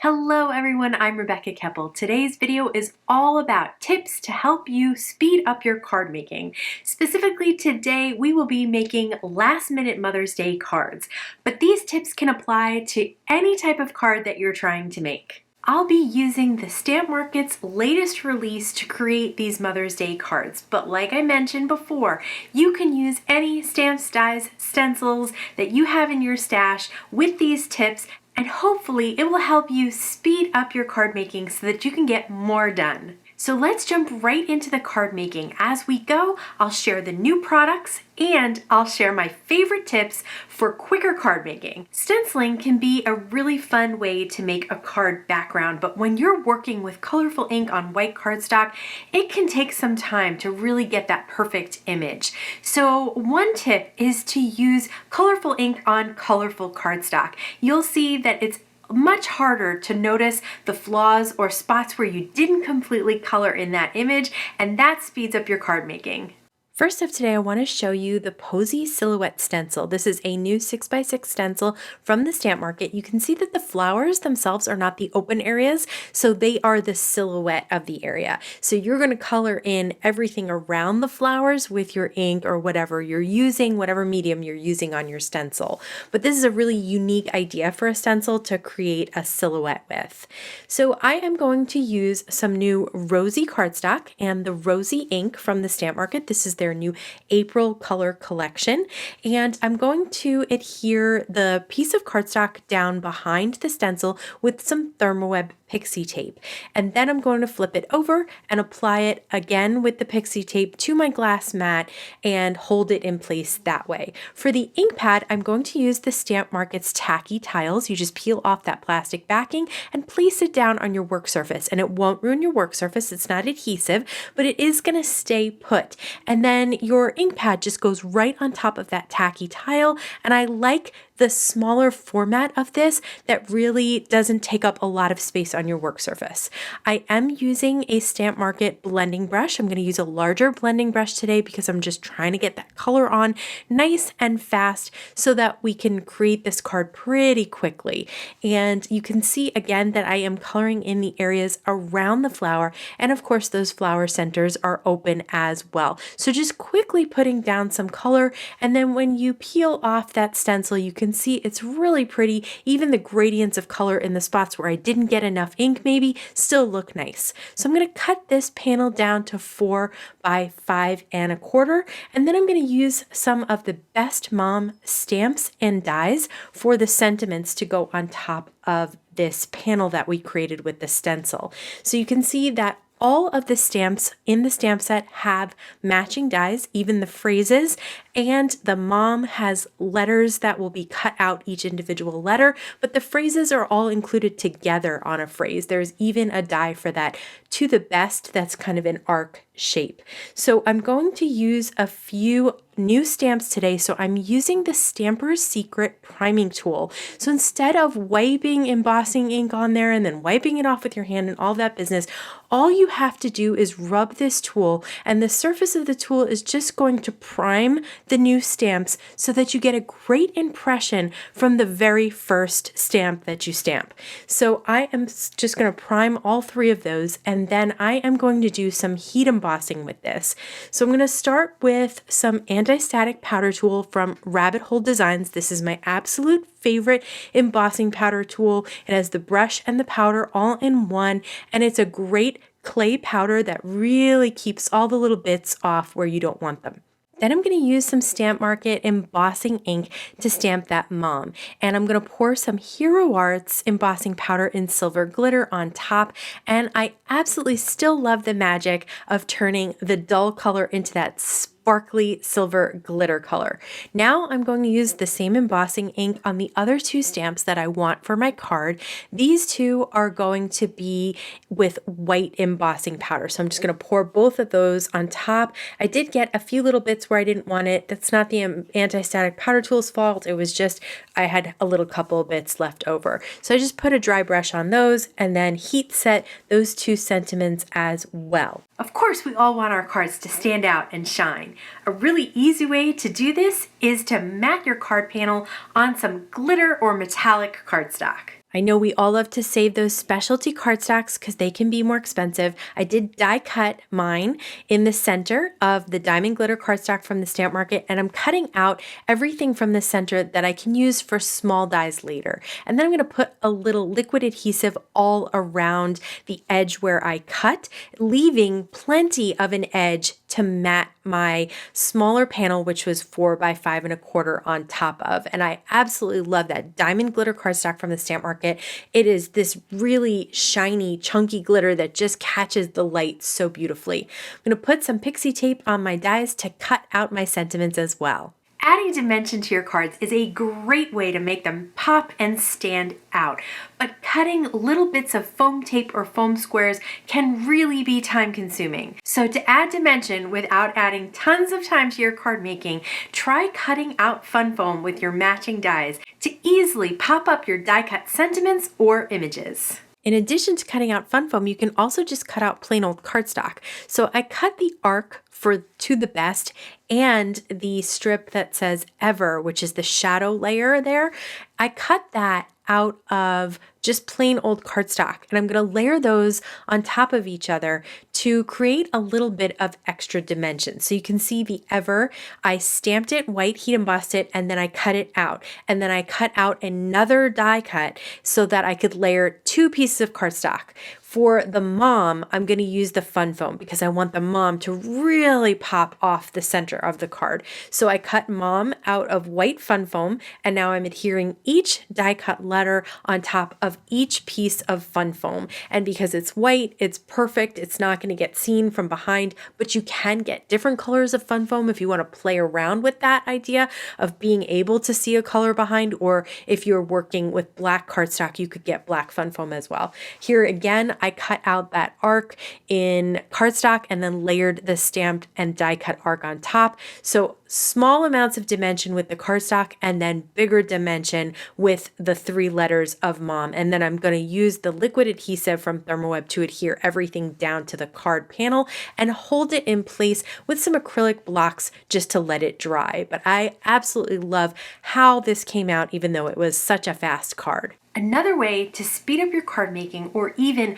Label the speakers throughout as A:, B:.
A: Hello everyone, I'm Rebecca Keppel. Today's video is all about tips to help you speed up your card making. Specifically today, we will be making last-minute Mother's Day cards, but these tips can apply to any type of card that you're trying to make. I'll be using the Stamp Market's latest release to create these Mother's Day cards, but like I mentioned before, you can use any stamps, dies, stencils that you have in your stash with these tips, and hopefully it will help you speed up your card making so that you can get more done. So let's jump right into the card making. As we go, I'll share the new products and I'll share my favorite tips for quicker card making. Stenciling can be a really fun way to make a card background, but when you're working with colorful ink on white cardstock, it can take some time to really get that perfect image. So one tip is to use colorful ink on colorful cardstock. You'll see that it's much harder to notice the flaws or spots where you didn't completely color in that image, and that speeds up your card making. First up today, I want to show you the POSY Silhouette Stencil. This is a new 6x6 stencil from the Stamp Market. You can see that the flowers themselves are not the open areas, so they are the silhouette of the area. So you're going to color in everything around the flowers with your ink or whatever you're using, whatever medium you're using on your stencil. But this is a really unique idea for a stencil to create a silhouette with. So I am going to use some new rosy cardstock and the rosy ink from the Stamp Market. This is their new April color collection, and I'm going to adhere the piece of cardstock down behind the stencil with some thermoweb pixie tape, and then I'm going to flip it over and apply it again with the pixie tape to my glass mat and hold it in place that way. For the ink pad, I'm going to use the Stamp Market's Tacky tiles. You just peel off that plastic backing and place it down on your work surface, and it won't ruin your work surface. It's not adhesive, but it is going to stay put. And then your ink pad just goes right on top of that tacky tile, and I like the smaller format of this that really doesn't take up a lot of space on your work surface. I am using a Stamp Market blending brush. I'm going to use a larger blending brush today because I'm just trying to get that color on nice and fast so that we can create this card pretty quickly. And you can see again that I am coloring in the areas around the flower, and of course those flower centers are open as well. So just quickly putting down some color, and then when you peel off that stencil, you can see it's really pretty. Even the gradients of color in the spots where I didn't get enough ink maybe still look nice. So I'm going to cut this panel down to 4 by 5 1/4, and then I'm going to use some of the Best Mom stamps and dies for the sentiments to go on top of this panel that we created with the stencil. So you can see that all of the stamps in the stamp set have matching dies, even the phrases, and the mom has letters that will be cut out each individual letter, but the phrases are all included together on a phrase. There's even a die for that to the best that's kind of an arc shape. So I'm going to use a few new stamps today. So I'm using the Stamper's Secret priming tool. So instead of wiping embossing ink on there and then wiping it off with your hand and all that business, all you have to do is rub this tool, and the surface of the tool is just going to prime the new stamps so that you get a great impression from the very first stamp that you stamp. So I am just going to prime all 3 of those, and then I am going to do some heat embossing with this. So I'm going to start with some anti-static powder tool from Rabbit Hole Designs. This is my absolute favorite embossing powder tool. It has the brush and the powder all in one, and it's a great clay powder that really keeps all the little bits off where you don't want them. Then I'm going to use some Stamp Market embossing ink to stamp that mom. And I'm going to pour some Hero Arts embossing powder in silver glitter on top. And I absolutely still love the magic of turning the dull color into that sparkly silver glitter color. Now I'm going to use the same embossing ink on the other 2 stamps that I want for my card. These 2 are going to be with white embossing powder. So I'm just going to pour both of those on top. I did get a few little bits where I didn't want it. That's not the anti-static powder tool's fault. It was just I had a little couple bits left over. So I just put a dry brush on those and then heat set those 2 sentiments as well. Of course, we all want our cards to stand out and shine. A really easy way to do this is to mat your card panel on some glitter or metallic cardstock. I know we all love to save those specialty cardstocks because they can be more expensive. I did die cut mine in the center of the diamond glitter cardstock from the Stamp Market, and I'm cutting out everything from the center that I can use for small dies later. And then I'm going to put a little liquid adhesive all around the edge where I cut, leaving plenty of an edge to mat my smaller panel, which was 4 by 5 1/4 on top of. And I absolutely love that diamond glitter cardstock from the Stamp Market. It is this really shiny, chunky glitter that just catches the light so beautifully. I'm going to put some pixie tape on my dies to cut out my sentiments as well. Adding dimension to your cards is a great way to make them pop and stand out, but cutting little bits of foam tape or foam squares can really be time consuming. So to add dimension without adding tons of time to your card making, try cutting out fun foam with your matching dies to easily pop up your die cut sentiments or images. In addition to cutting out fun foam, you can also just cut out plain old cardstock. So I cut the arc for To the Best and the strip that says Ever, which is the shadow layer there. I cut that out of just plain old cardstock, and I'm going to layer those on top of each other to create a little bit of extra dimension. So you can see the Ever, I stamped it white, heat embossed it, and then I cut it out. And then I cut out another die cut so that I could layer 2 pieces of cardstock. For the mom, I'm going to use the fun foam because I want the mom to really pop off the center of the card. So I cut mom out of white fun foam, and now I'm adhering each die cut letter on top of each piece of fun foam. And because it's white, it's perfect. It's not going to get seen from behind, but you can get different colors of fun foam if you want to play around with that idea of being able to see a color behind, or if you're working with black cardstock, you could get black fun foam as well. Here again, I cut out that arc in cardstock and then layered the stamped and die cut arc on top. So small amounts of dimension with the cardstock and then bigger dimension with the 3 letters of mom. And then I'm going to use the liquid adhesive from Thermoweb to adhere everything down to the card panel and hold it in place with some acrylic blocks just to let it dry. But I absolutely love how this came out, even though it was such a fast card. Another way to speed up your card making or even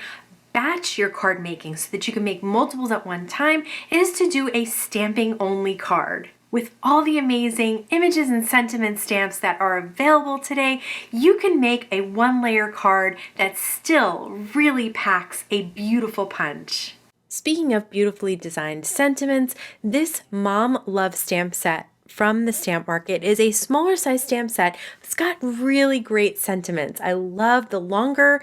A: batch your card making so that you can make multiples at one time is to do a stamping only card. With all the amazing images and sentiment stamps that are available today, you can make a 1-layer card that still really packs a beautiful punch. Speaking of beautifully designed sentiments, this Mom Love stamp set from the Stamp Market is a smaller size stamp set. It's got really great sentiments. I love the longer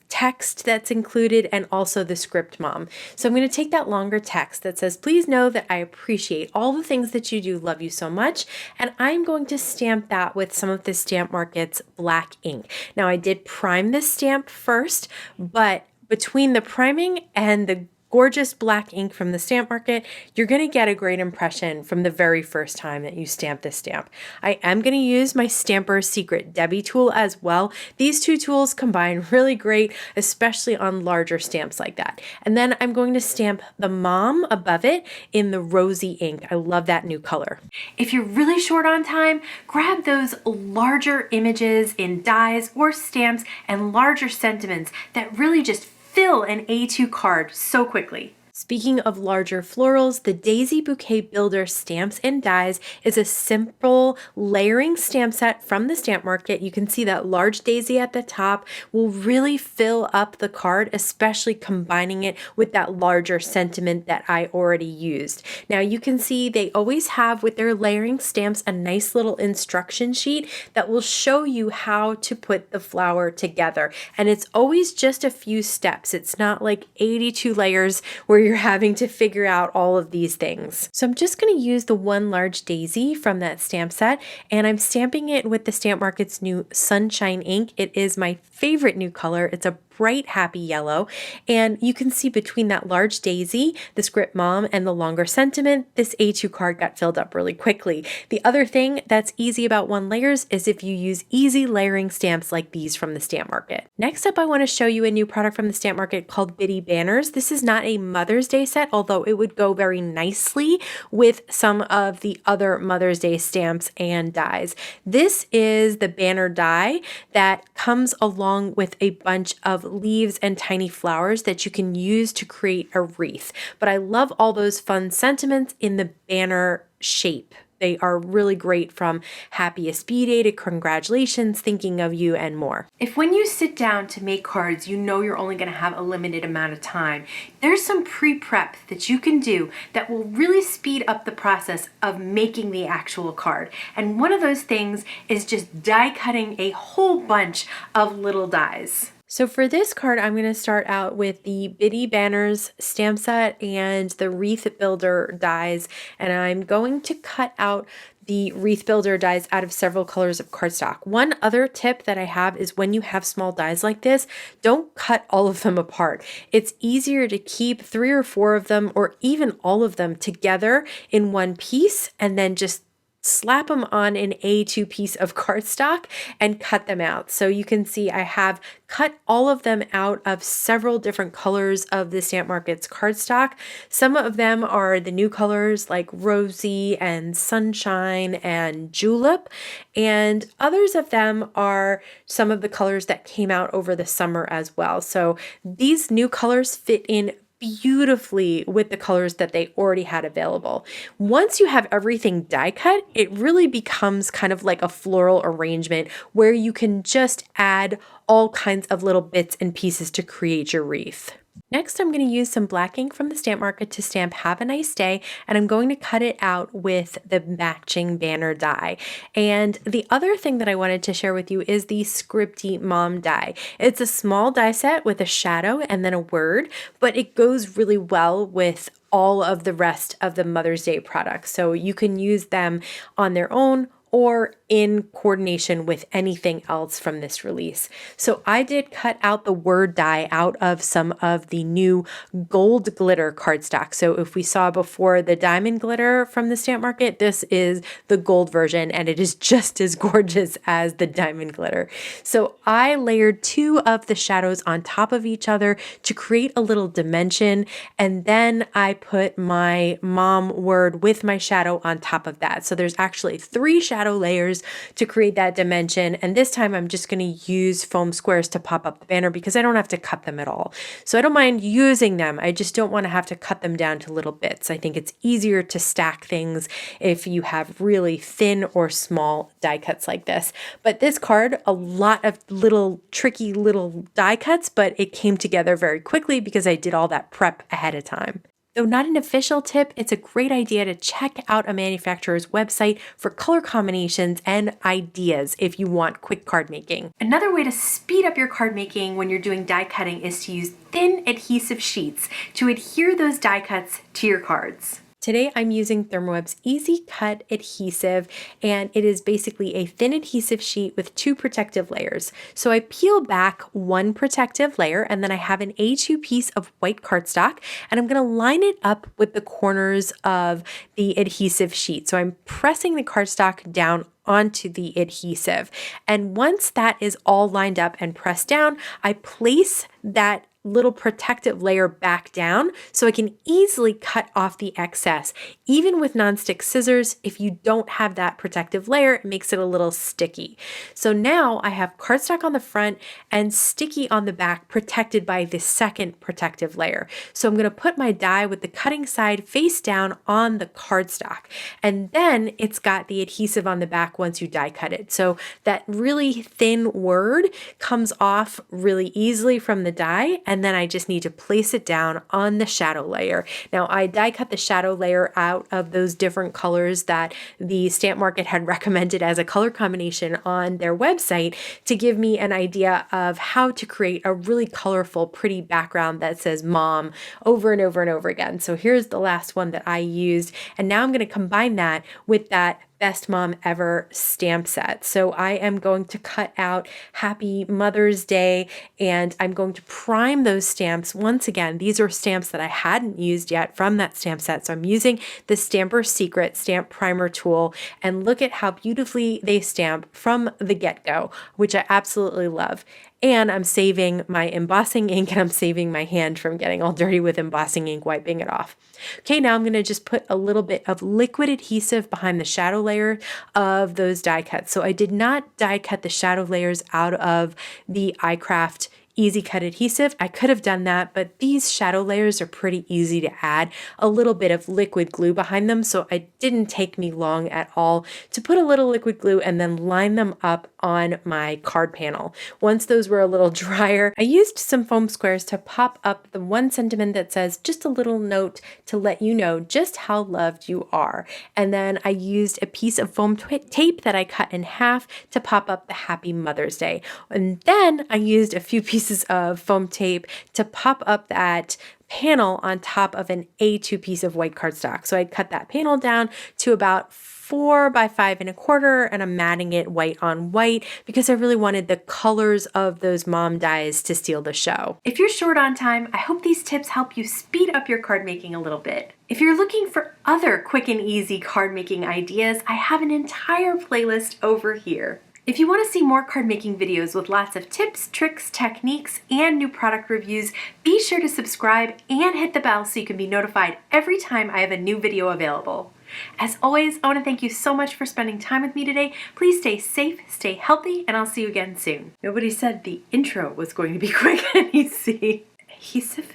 A: text that's included and also the script mom. So I'm going to take that longer text that says, please know that I appreciate all the things that you do, love you so much, and I'm going to stamp that with some of the Stamp Market's black ink. Now I did prime this stamp first, but between the priming and the gorgeous black ink from the Stamp Market, you're going to get a great impression from the very first time that you stamp this stamp. I am going to use my Stamper's Secret Debby tool as well. These 2 tools combine really great, especially on larger stamps like that. And then I'm going to stamp the mom above it in the rosy ink. I love that new color. If you're really short on time, grab those larger images in dies or stamps and larger sentiments that really just fill an A2 card so quickly. Speaking of larger florals, the Daisy Bouquet Builder Stamps and Dies is a simple layering stamp set from the Stamp Market. You can see that large daisy at the top will really fill up the card, especially combining it with that larger sentiment that I already used. Now you can see they always have with their layering stamps a nice little instruction sheet that will show you how to put the flower together. And it's always just a few steps. It's not like 82 layers where you're having to figure out all of these things. So I'm just going to use the 1 large daisy from that stamp set, and I'm stamping it with the Stamp Market's new Sunshine ink. It is my favorite new color. It's a bright happy yellow, and you can see between that large daisy, the script mom, and the longer sentiment, this A2 card got filled up really quickly. The other thing that's easy about 1 layers is if you use easy layering stamps like these from the Stamp Market. Next up, I want to show you a new product from the Stamp Market called Bitty Banners. This is not a Mother's Mother's Day set, although it would go very nicely with some of the other Mother's Day stamps and dies. This is the banner die that comes along with a bunch of leaves and tiny flowers that you can use to create a wreath. But I love all those fun sentiments in the banner shape. They are really great, from happiest B-Day to congratulations, thinking of you, and more. If when you sit down to make cards, you know you're only going to have a limited amount of time, there's some pre-prep that you can do that will really speed up the process of making the actual card. And one of those things is just die cutting a whole bunch of little dies. So for this card, I'm going to start out with the Bitty Banners stamp set and the Wreath Builder dies, and I'm going to cut out the Wreath Builder dies out of several colors of cardstock. One other tip that I have is when you have small dies like this, don't cut all of them apart. It's easier to keep 3 or 4 of them, or even all of them, together in one piece and then just slap them on an A2 piece of cardstock and cut them out. So you can see I have cut all of them out of several different colors of the Stamp Market's cardstock. Some of them are the new colors like Rosy and Sunshine and Julep, and others of them are some of the colors that came out over the summer as well. So these new colors fit in beautifully with the colors that they already had available. Once you have everything die cut, it really becomes kind of like a floral arrangement where you can just add all kinds of little bits and pieces to create your wreath. Next, I'm going to use some black ink from the Stamp Market to stamp Have a Nice Day, and I'm going to cut it out with the matching banner die. And the other thing that I wanted to share with you is the SCRIPTY Mom die. It's a small die set with a shadow and then a word, but it goes really well with all of the rest of the Mother's Day products. So you can use them on their own or in coordination with anything else from this release. So I did cut out the word die out of some of the new gold glitter cardstock. So if we saw before the diamond glitter from the Stamp Market, this is the gold version, and it is just as gorgeous as the diamond glitter. So I layered 2 of the shadows on top of each other to create a little dimension, and then I put my mom word with my shadow on top of that. So there's actually 3 shadow layers to create that dimension, and this time I'm just going to use foam squares to pop up the banner because I don't have to cut them at all. So I don't mind using them, I just don't want to have to cut them down to little bits. I think it's easier to stack things if you have really thin or small die cuts like this. But this card, a lot of little tricky little die cuts, but it came together very quickly because I did all that prep ahead of time. Though not an official tip, it's a great idea to check out a manufacturer's website for color combinations and ideas if you want quick card making. Another way to speed up your card making when you're doing die cutting is to use thin adhesive sheets to adhere those die cuts to your cards. Today I'm using Thermoweb's Easy Cut Adhesive, and it is basically a thin adhesive sheet with 2 protective layers. So I peel back 1 protective layer, and then I have an A2 piece of white cardstock, and I'm going to line it up with the corners of the adhesive sheet. So I'm pressing the cardstock down onto the adhesive. And once that is all lined up and pressed down, I place that little protective layer back down so I can easily cut off the excess. Even with nonstick scissors, if you don't have that protective layer, it makes it a little sticky. So now I have cardstock on the front and sticky on the back, protected by the second protective layer. So I'm going to put my die with the cutting side face down on the cardstock, and then it's got the adhesive on the back once you die cut it. So that really thin word comes off really easily from the die, and then I just need to place it down on the shadow layer. Now I die cut the shadow layer out of those different colors that the Stamp Market had recommended as a color combination on their website to give me an idea of how to create a really colorful, pretty background that says mom over and over and over again. So here's the last one that I used, and now I'm going to combine that with that Best Mom Ever stamp set. So I am going to cut out Happy Mother's Day, and I'm going to prime those stamps. Once again, these are stamps that I hadn't used yet from that stamp set. So I'm using the Stamper's Secret Stamp Primer tool, and look at how beautifully they stamp from the get-go, which I absolutely love. And I'm saving my embossing ink and I'm saving my hand from getting all dirty with embossing ink, wiping it off. Okay, now I'm going to just put a little bit of liquid adhesive behind the shadow layer of those die cuts. So I did not die cut the shadow layers out of the iCraft Easy Cut adhesive. I could have done that, but these shadow layers are pretty easy to add a little bit of liquid glue behind them, so it didn't take me long at all to put a little liquid glue and then line them up on my card panel. Once those were a little drier, I used some foam squares to pop up the one sentiment that says just a little note to let you know just how loved you are. And then I used a piece of foam tape that I cut in half to pop up the Happy Mother's Day. And then I used a few pieces of foam tape to pop up that panel on top of an A2 piece of white cardstock. So I cut that panel down to about 4 by 5 1/4, and I'm matting it white on white because I really wanted the colors of those mom dies to steal the show. If you're short on time, I hope these tips help you speed up your card making a little bit. If you're looking for other quick and easy card making ideas, I have an entire playlist over here. If you want to see more card making videos with lots of tips, tricks, techniques, and new product reviews, be sure to subscribe and hit the bell so you can be notified every time I have a new video available. As always, I want to thank you so much for spending time with me today. Please stay safe, stay healthy, and I'll see you again soon. Nobody said the intro was going to be quick and easy. Adhesive?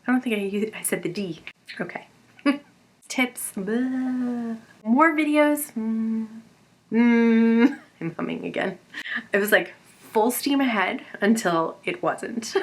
A: I don't think I said the D. Okay. Tips. Blah. More videos. I'm humming again. It was like full steam ahead until it wasn't.